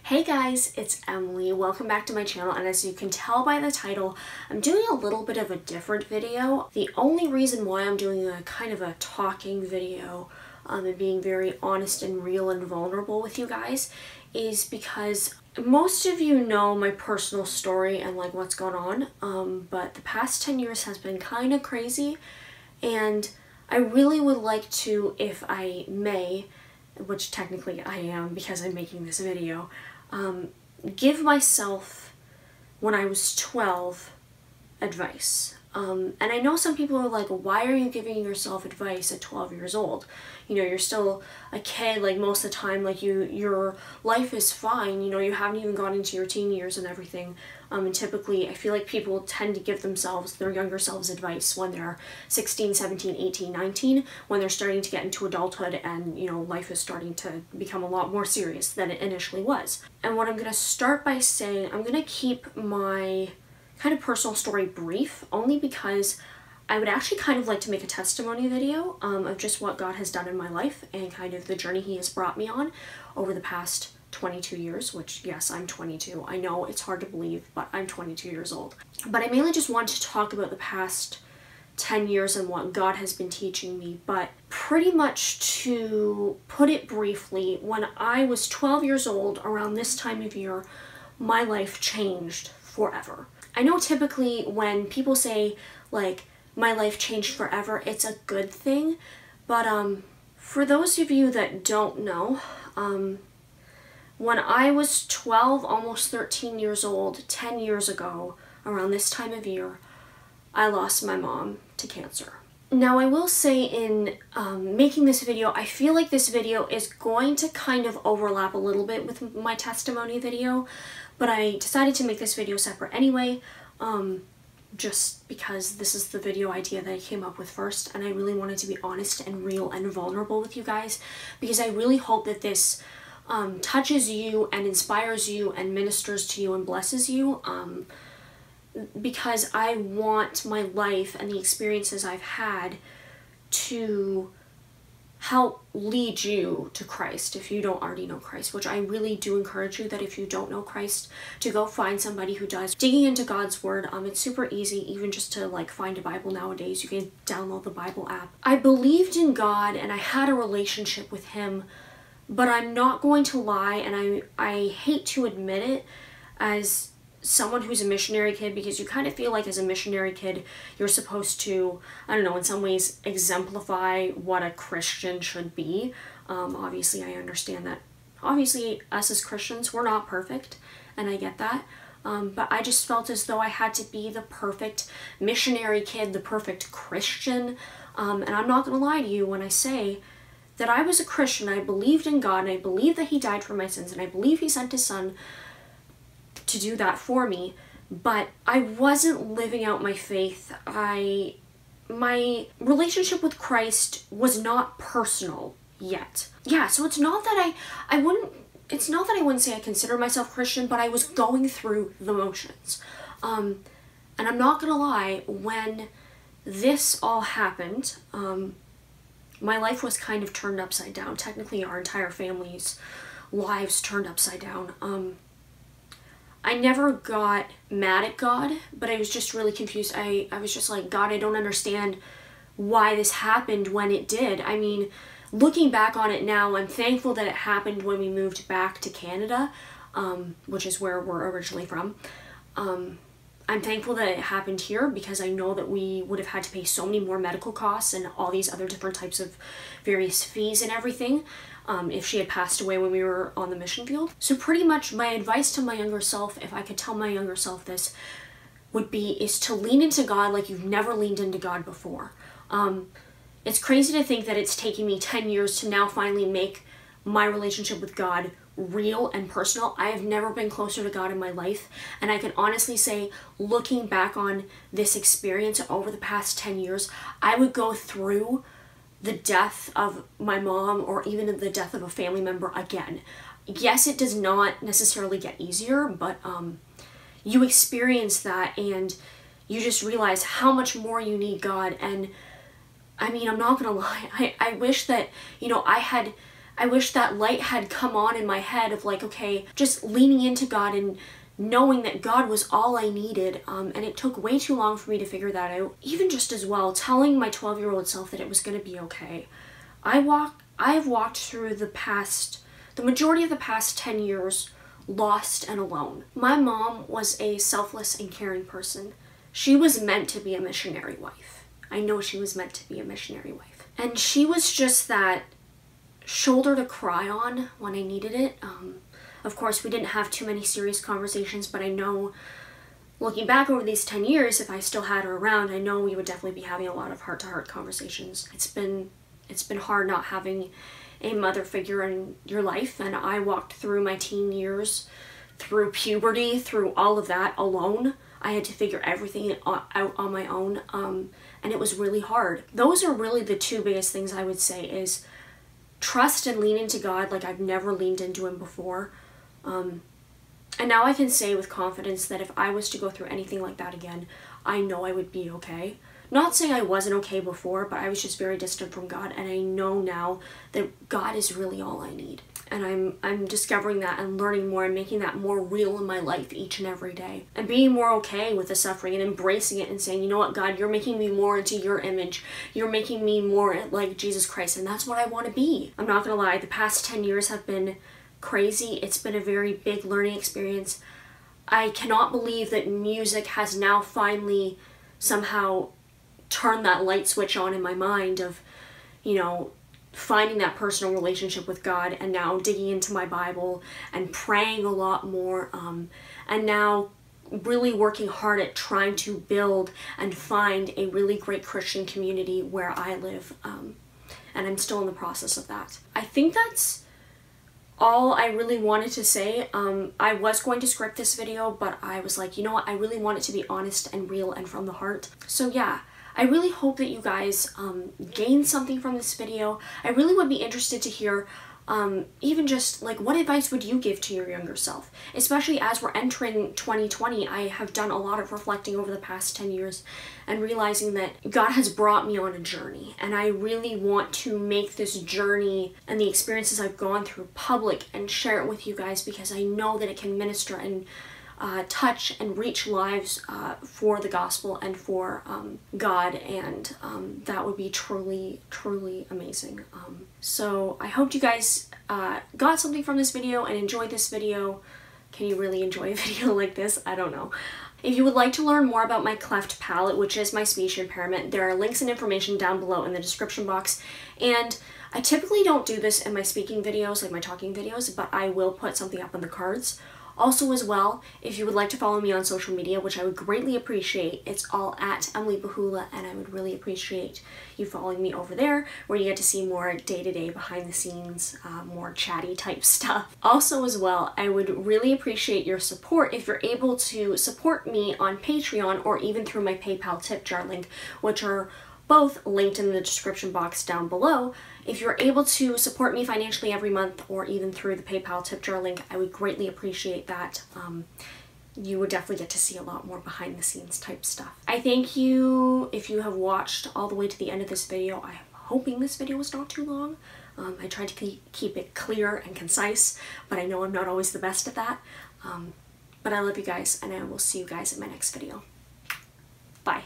Hey guys, it's Emily. Welcome back to my channel, and as you can tell by the title, I'm doing a little bit of a different video. The only reason why I'm doing a kind of a talking video and being very honest and real and vulnerable with you guys is because most of you know my personal story and like what's going on, but the past 10 years has been kind of crazy, and I really would like to, if I may, which technically I am because I'm making this video, give myself, when I was 12, advice. And I know some people are like, why are you giving yourself advice at 12 years old? You know, you're still a kid, like most of the time, like your life is fine, you know, you haven't even gone into your teen years and everything. And typically I feel like people tend to give themselves, their younger selves, advice when they're 16, 17, 18, 19, when they're starting to get into adulthood and, you know, life is starting to become a lot more serious than it initially was. And what I'm going to start by saying, I'm going to keep my kind of personal story brief, only because I would actually kind of like to make a testimony video of just what God has done in my life and kind of the journey he has brought me on over the past 22 years, which yes, I'm 22. I know it's hard to believe, but I'm 22 years old. But I mainly just want to talk about the past 10 years and what God has been teaching me. But pretty much to put it briefly, when I was 12 years old, around this time of year, my life changed forever. I know typically when people say like my life changed forever, it's a good thing, but for those of you that don't know, when I was 12, almost 13 years old, 10 years ago, around this time of year, I lost my mom to cancer. Now I will say in making this video, I feel like this video is going to kind of overlap a little bit with my testimony video, but I decided to make this video separate anyway, just because this is the video idea that I came up with first, and I really wanted to be honest and real and vulnerable with you guys, because I really hope that this touches you and inspires you and ministers to you and blesses you, because I want my life and the experiences I've had to help lead you to Christ if you don't already know Christ, which I really do encourage you that if you don't know Christ, to go find somebody who does. Digging into God's word, it's super easy even just to like find a Bible nowadays. You can download the Bible app. I believed in God and I had a relationship with him, but I'm not going to lie, and I hate to admit it as someone who's a missionary kid, because you kind of feel like as a missionary kid you're supposed to, I don't know, in some ways exemplify what a Christian should be. Obviously I understand that obviously us as Christians, we're not perfect, and I get that, but I just felt as though I had to be the perfect missionary kid, the perfect Christian, and I'm not gonna lie to you when I say that I was a Christian. I believed in God, and I believe that he died for my sins, and I believe he sent his son to do that for me, but I wasn't living out my faith. My relationship with Christ was not personal yet. Yeah, so it's not that I wouldn't say I consider myself Christian, but I was going through the motions. And I'm not gonna lie, when this all happened, my life was kind of turned upside down. Technically our entire family's lives turned upside down. I never got mad at God, but I was just really confused. I was just like, God, I don't understand why this happened when it did. I mean, looking back on it now, I'm thankful that it happened when we moved back to Canada, which is where we're originally from. I'm thankful that it happened here, because I know that we would have had to pay so many more medical costs and all these other different types of various fees and everything, if she had passed away when we were on the mission field. So pretty much my advice to my younger self, if I could tell my younger self this, is to lean into God like you've never leaned into God before. It's crazy to think that it's taken me 10 years to now finally make my relationship with God real and personal. I have never been closer to God in my life, and I can honestly say, looking back on this experience over the past 10 years, I would go through the death of my mom or even the death of a family member again. Yes, it does not necessarily get easier, but you experience that and you just realize how much more you need God. And I mean, I'm not gonna lie, I wish that, you know, I had I wish that light had come on in my head of like, okay, just leaning into God and knowing that God was all I needed. And it took way too long for me to figure that out. Even just as well, telling my 12-year-old self that it was going to be okay. I've walked through the majority of the past 10 years lost and alone. My mom was a selfless and caring person. She was meant to be a missionary wife. I know she was meant to be a missionary wife. And she was just that shoulder to cry on when I needed it. Of course, we didn't have too many serious conversations, but I know, looking back over these 10 years, if I still had her around, I know we would definitely be having a lot of heart-to-heart conversations. It's been hard not having a mother figure in your life, and I walked through my teen years, through puberty, through all of that alone. I had to figure everything out on my own, and it was really hard. Those are really the two biggest things I would say is trust and lean into God like I've never leaned into him before. And now I can say with confidence that if I was to go through anything like that again, I know I would be okay. Not saying I wasn't okay before, but I was just very distant from God, and I know now that God is really all I need. And I'm discovering that and learning more and making that more real in my life each and every day. And being more okay with the suffering and embracing it and saying, you know what, God, you're making me more into your image. You're making me more like Jesus Christ, and that's what I want to be. I'm not gonna lie, the past 10 years have been crazy. It's been a very big learning experience. I cannot believe that music has now finally somehow turned that light switch on in my mind of, you know, finding that personal relationship with God, and now digging into my Bible and praying a lot more, and now really working hard at trying to build and find a really great Christian community where I live, and I'm still in the process of that. I think that's all I really wanted to say. I was going to script this video, but I was like, you know what, I really want it to be honest and real and from the heart. So yeah, I really hope that you guys gain something from this video. I really would be interested to hear even just like, what advice would you give to your younger self? Especially as we're entering 2020, I have done a lot of reflecting over the past 10 years and realizing that God has brought me on a journey, and I really want to make this journey and the experiences I've gone through public and share it with you guys, because I know that it can minister and touch and reach lives for the gospel and for God, and that would be truly, truly amazing. So I hope you guys got something from this video and enjoyed this video. Can you really enjoy a video like this? I don't know. If you would like to learn more about my cleft palate, which is my speech impairment, there are links and information down below in the description box. And I typically don't do this in my speaking videos, like my talking videos, but I will put something up in the cards. Also as well, if you would like to follow me on social media, which I would greatly appreciate, it's all at Emily Bahula, and I would really appreciate you following me over there, where you get to see more day-to-day behind the scenes, more chatty type stuff. Also as well, I would really appreciate your support if you're able to support me on Patreon or even through my PayPal tip jar link, which are both linked in the description box down below. If you're able to support me financially every month or even through the PayPal tip jar link, I would greatly appreciate that. You would definitely get to see a lot more behind the scenes type stuff. I thank you if you have watched all the way to the end of this video. I'm hoping this video was not too long. I tried to keep it clear and concise, but I know I'm not always the best at that. But I love you guys, and I will see you guys in my next video. Bye.